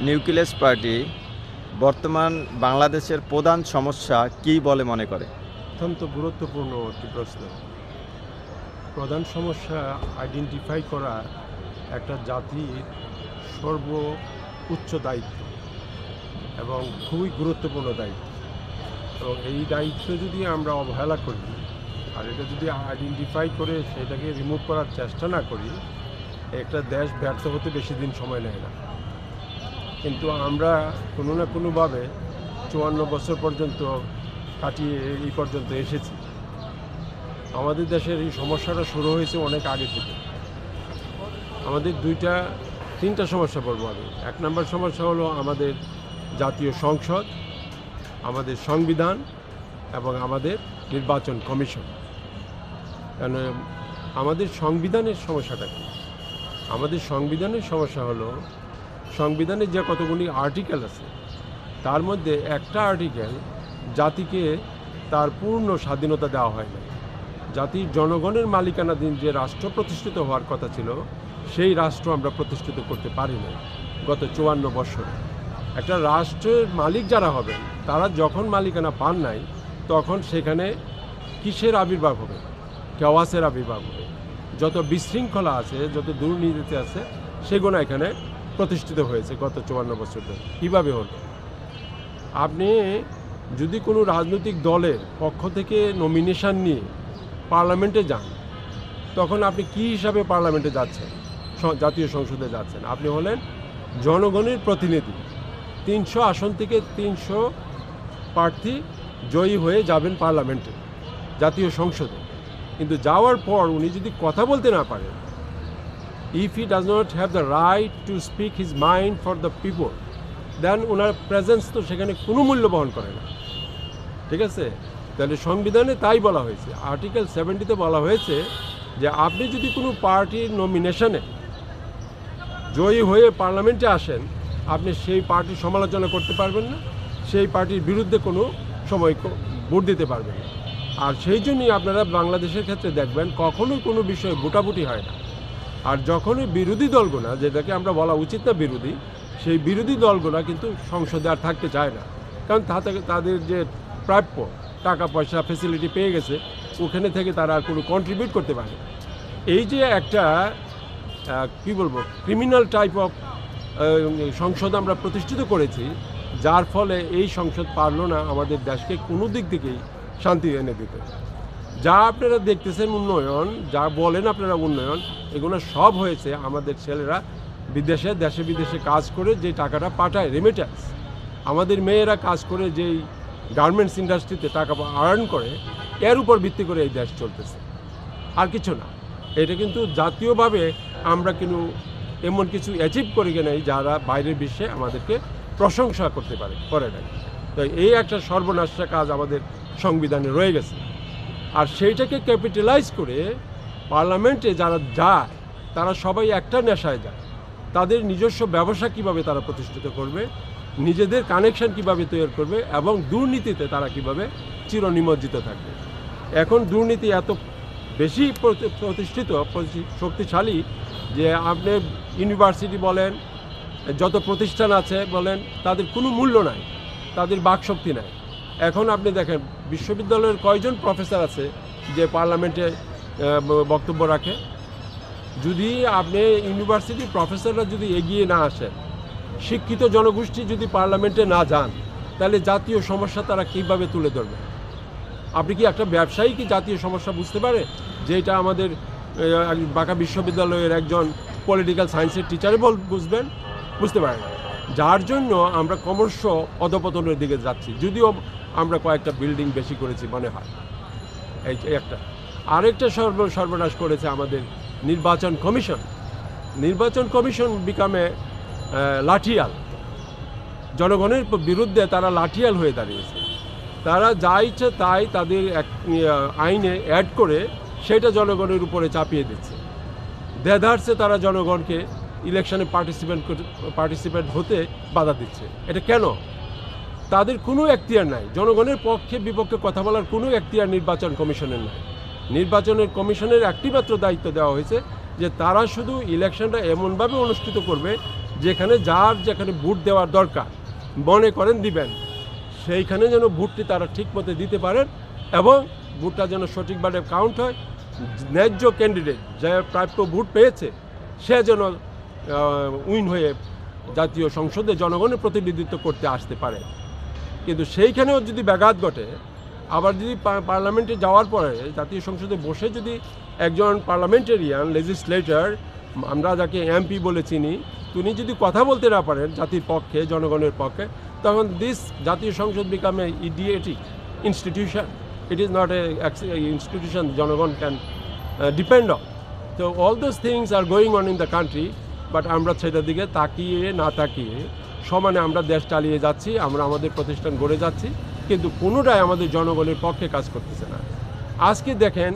Nucleus party বর্তমান বাংলাদেশের প্রধান সমস্যা কী বলে মনে করে? অত্যন্ত গুরুত্বপূর্ণ একটি প্রশ্ন। প্রধান সমস্যা আইডেন্টিফাই করা একটা জাতির সর্বোচ্চ দায়িত্ব এবং খুবই গুরুত্বপূর্ণ দায়িত্ব। এবং এই দায়িত্ব যদি আমরা অবহেলা করি আর এটা যদি আইডেন্টিফাই করে সেটাকে রিমুভ করার চেষ্টা না করি, একটা দেশ ব্যর্থ হতে বেশি দিন সময় নেয় না। কিন্তু আমরা কোনো না কোনোভাবে 54 বছর পর্যন্ত কাটিয়ে এই পর্যন্ত এসেছি। আমাদের দেশের এই সমস্যাটা শুরু হয়েছে অনেক আগে থেকে। আমাদের তিনটা সমস্যা বলবো আমি। 1 নম্বর সমস্যা হলো আমাদের জাতীয় সংসদ, আমাদের সংবিধান এবং আমাদের নির্বাচন কমিশন। কেন আমাদের সংবিধানের সমস্যাটা কি? আমাদের সংবিধানের সমস্যা হলো সংবিধানে যে কতগুলি আর্টিকেল আছে তার মধ্যে একটা আর্টিকেল জাতিকে তার পূর্ণ স্বাধীনতা দেওয়া হয় না। জাতির জনগণের মালিকানাধীন যে রাষ্ট্র প্রতিষ্ঠিত হওয়ার কথা ছিল সেই রাষ্ট্র আমরা প্রতিষ্ঠিত করতে পারি না গত 54 বছরে। একটা রাষ্ট্রের মালিক যারা হবেন তারা যখন মালিকানা পান নাই তখন সেখানে কিসের আবির্ভাব হবে? কেওয়াসের আবির্ভাব হবে। যত বিশৃঙ্খলা আছে, যত দুর্নীতি আছে, সেগুলো এখানে প্রতিষ্ঠিত হয়েছে গত 54 বছর ধরে। কীভাবে হলো? আপনি যদি কোনো রাজনৈতিক দলের পক্ষ থেকে নমিনেশন নিয়ে পার্লামেন্টে যান, তখন আপনি কী হিসাবে পার্লামেন্টে যাচ্ছেন? জাতীয় সংসদে যাচ্ছেন। আপনি হলেন জনগণের প্রতিনিধি। 300 আসন থেকে 300 প্রার্থী জয়ী হয়ে যাবেন পার্লামেন্টে, জাতীয় সংসদে। কিন্তু যাওয়ার পর উনি যদি কথা বলতে না পারেন, if he does not have the right to speak his mind for the people, then ওনার প্রেজেন্স তো সেখানে কোনো মূল্য বহন করে না। ঠিক আছে? তাহলে সংবিধানে তাই বলা হয়েছে, আর্টিকেল 70-তে বলা হয়েছে যে আপনি যদি কোনো পার্টির নমিনেশনে জয়ী হয়ে পার্লামেন্টে আসেন, আপনি সেই পার্টির সমালোচনা করতে পারবেন না, সেই পার্টির বিরুদ্ধে কোনো সময় ভোট দিতে পারবেন না। আর সেই জন্যই আপনারা বাংলাদেশের ক্ষেত্রে দেখবেন কখনোই কোনো বিষয়ে ভোটাভুটি হয় না। আর যখনই বিরোধী দলগুলো, যেটাকে আমরা বলা উচিত না বিরোধী, সেই বিরোধী দলগুলো কিন্তু সংসদে আর থাকতে চায় না। কারণ তাদের যে প্রাপ্য টাকা পয়সা ফেসিলিটি পেয়ে গেছে, ওখানে থেকে তারা আর কোনো কন্ট্রিবিউট করতে পারে না। এই যে একটা কী বলবো, ক্রিমিনাল টাইপ অফ সংসদ আমরা প্রতিষ্ঠিত করেছি, যার ফলে এই সংসদ পারল না আমাদের দেশকে কোনো দিক থেকেই শান্তি এনে দিতে। যা আপনারা দেখতেছেন উন্নয়ন, যা বলেন আপনারা উন্নয়ন, এগুলো সব হয়েছে আমাদের ছেলেরা বিদেশে, দেশে বিদেশে কাজ করে যে টাকাটা পাঠায়, রেমিটেন্স। আমাদের মেয়েরা কাজ করে যেই গার্মেন্টস ইন্ডাস্ট্রিতে টাকা আর্ন করে, এর উপর ভিত্তি করে এই দেশ চলতেছে, আর কিছু না। এটা কিন্তু জাতীয়ভাবে আমরা কিন্তু এমন কিছু অ্যাচিভ করি নাই যারা বাইরের বিশ্বে আমাদেরকে প্রশংসা করতে করে নাই। তো এই একটা সর্বনাশা কাজ আমাদের সংবিধানে রয়ে গেছে। আর সেইটাকে ক্যাপিটালাইজ করে পার্লামেন্টে যারা যায় তারা সবাই একটা নেশায় যায়, তাদের নিজস্ব ব্যবসা কিভাবে তারা প্রতিষ্ঠিত করবে, নিজেদের কানেকশন কিভাবে তৈরি করবে এবং দুর্নীতিতে তারা কিভাবে চিরনিমজ্জিত থাকবে। এখন দুর্নীতি এত বেশি প্রতিষ্ঠিত, শক্তিশালী যে আপনি ইউনিভার্সিটি বলেন, যত প্রতিষ্ঠান আছে বলেন, তাদের কোনো মূল্য নাই, তাদের বাকশক্তি নাই। এখন আপনি দেখেন বিশ্ববিদ্যালয়ের কয়জন প্রফেসর আছে যে পার্লামেন্টে বক্তব্য রাখে? যদি আপনি ইউনিভার্সিটির প্রফেসররা যদি এগিয়ে না আসেন, শিক্ষিত জনগোষ্ঠী যদি পার্লামেন্টে না যান, তাহলে জাতীয় সমস্যা তারা কীভাবে তুলে ধরবে? আপনি কি একটা ব্যবসায়ী কি জাতীয় সমস্যা বুঝতে পারে যে এটা আমাদের ঢাকা বিশ্ববিদ্যালয়ের একজন পলিটিক্যাল সায়েন্সের টিচারে বুঝতে পারে না। যার জন্য আমরা ক্রমশ অধপতনের দিকে যাচ্ছি, যদিও আমরা কয়েকটা বিল্ডিং বেশি করেছি মনে হয়। এই একটা আরেকটা সর্বনাশ করেছে আমাদের নির্বাচন কমিশন। নির্বাচন কমিশন বিকামে লাঠিয়াল, জনগণের বিরুদ্ধে তারা লাঠিয়াল হয়ে দাঁড়িয়েছে। তারা যা ইচ্ছে তাই তাদের আইনে অ্যাড করে সেটা জনগণের উপরে চাপিয়ে দিচ্ছে। দেদারসে তারা জনগণকে ইলেকশনে পার্টিসিপেট হতে বাধা দিচ্ছে। এটা কেন? তাদের কোনো এখতিয়ার নাই, জনগণের পক্ষে বিপক্ষে কথা বলার কোনো এখতিয়ার নির্বাচন কমিশনের নাই। নির্বাচনের কমিশনের একটি মাত্র দায়িত্ব দেওয়া হয়েছে যে তারা শুধু ইলেকশনটা এমনভাবে অনুষ্ঠিত করবে যেখানে যার যেখানে ভোট দেওয়ার দরকার মনে করেন দিবেন, সেইখানে যেন ভোটটি তারা ঠিক মতো দিতে পারেন এবং ভোটটা যেন সঠিকভাবে কাউন্ট হয়। ন্যায্য ক্যান্ডিডেট যে প্রাপ্য ভোট পেয়েছে সে যেন উইন হয়ে জাতীয় সংসদে জনগণের প্রতিনিধিত্ব করতে আসতে পারে। কিন্তু সেইখানেও যদি ব্যাঘাত ঘটে, আবার যদি পার্লামেন্টে যাওয়ার পরে জাতীয় সংসদে বসে যদি একজন পার্লামেন্টেরিয়ান লেজিসলেটর, আমরা যাকে এমপি বলে চিনি, তিনি যদি কথা বলতে না পারেন জাতির পক্ষে, জনগণের পক্ষে, তখন দিস জাতীয় সংসদ become a idiotic institution. It is not a institution জনগণ ক্যান ডিপেন্ড অন। তো all those things are going on in the country, but আমরা সেটার দিকে তাকিয়ে না তাকিয়ে সমানে আমরা দেশ চালিয়ে যাচ্ছি, আমরা আমাদের প্রতিষ্ঠান গড়ে যাচ্ছি, কিন্তু কোনোটাই আমাদের জনগণের পক্ষে কাজ করতেছে না। আজকে দেখেন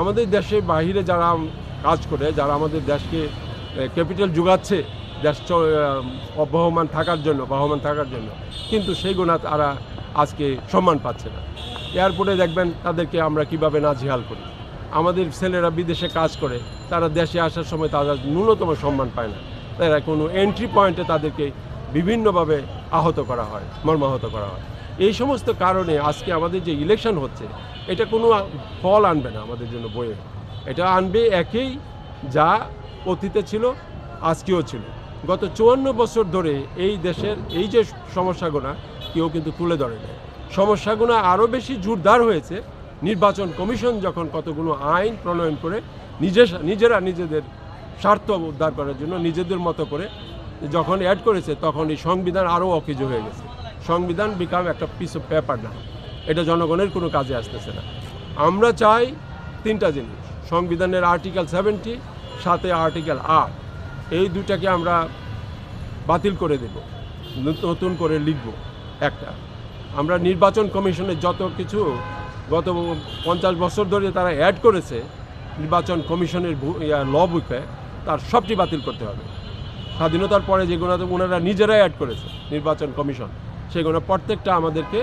আমাদের দেশে বাহিরে যারা কাজ করে, যারা আমাদের দেশকে ক্যাপিটাল যোগাচ্ছে দেশ বহমান থাকার জন্য, কিন্তু সেইগুলো তারা আজকে সম্মান পাচ্ছে না। এয়ারপোর্টে দেখবেন তাদেরকে আমরা কিভাবে নাজেহাল করি। আমাদের ছেলেরা বিদেশে কাজ করে, তারা দেশে আসার সময় তারা ন্যূনতম সম্মান পায় না। তারা কোনো এন্ট্রি পয়েন্টে তাদেরকে বিভিন্নভাবে মর্মাহত করা হয়। এই সমস্ত কারণে আজকে আমাদের যে ইলেকশন হচ্ছে, এটা কোনো ফল আনবে না আমাদের জন্য বইয়ে। এটা আনবে একই যা অতীতে ছিল, আজকেও ছিল। গত 54 বছর ধরে এই দেশের এই যে সমস্যাগুলো কেউ কিন্তু তুলে ধরে নেয়। সমস্যাগুলো আরও বেশি জোরদার হয়েছে নির্বাচন কমিশন যখন কতগুলো আইন প্রণয়ন করে নিজেরা নিজেদের স্বার্থ উদ্ধার করার জন্য নিজেদের মতো করে যখন অ্যাড করেছে, তখন এই সংবিধান আরও অকেজো হয়ে গেছে। সংবিধান বিকাম একটা পিস অফ পেপার না, এটা জনগণের কোনো কাজে আসতেছে না। আমরা চাই 3টা জিনিস, সংবিধানের আর্টিকেল 70 সাথে আর্টিকেল 8, এই দুটাকে আমরা বাতিল করে দেব, নতুন করে লিখব একটা। আমরা নির্বাচন কমিশনের যত কিছু গত 50 বছর ধরে তারা অ্যাড করেছে নির্বাচন কমিশনের ল বুকে, তার সবটি বাতিল করতে হবে। স্বাধীনতার পরে যেগুলো ওনারা নিজেরাই অ্যাড করেছে নির্বাচন কমিশন, সেগুলো প্রত্যেকটা আমাদেরকে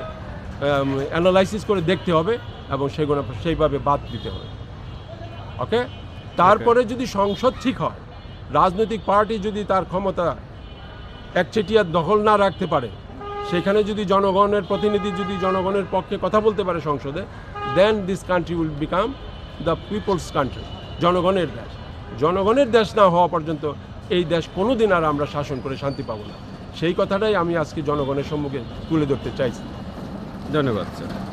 অ্যানালাইসিস করে দেখতে হবে এবং সেগুলো সেইভাবে বাদ দিতে হবে। ওকে, তারপরে যদি সংসদ ঠিক হয়, রাজনৈতিক পার্টি যদি তার ক্ষমতা একচেটিয়া দখল না রাখতে পারে, সেখানে যদি জনগণের প্রতিনিধি যদি জনগণের পক্ষে কথা বলতে পারে সংসদে, then this country will become the people's country, জনগণের দেশ। জনগণের দেশ না হওয়া পর্যন্ত এই দেশ কোনো দিন আর আমরা শাসন করে শান্তি পাবো না। সেই কথাটাই আমি আজকে জনগণের সম্মুখে তুলে ধরতে চাইছি। ধন্যবাদ স্যার।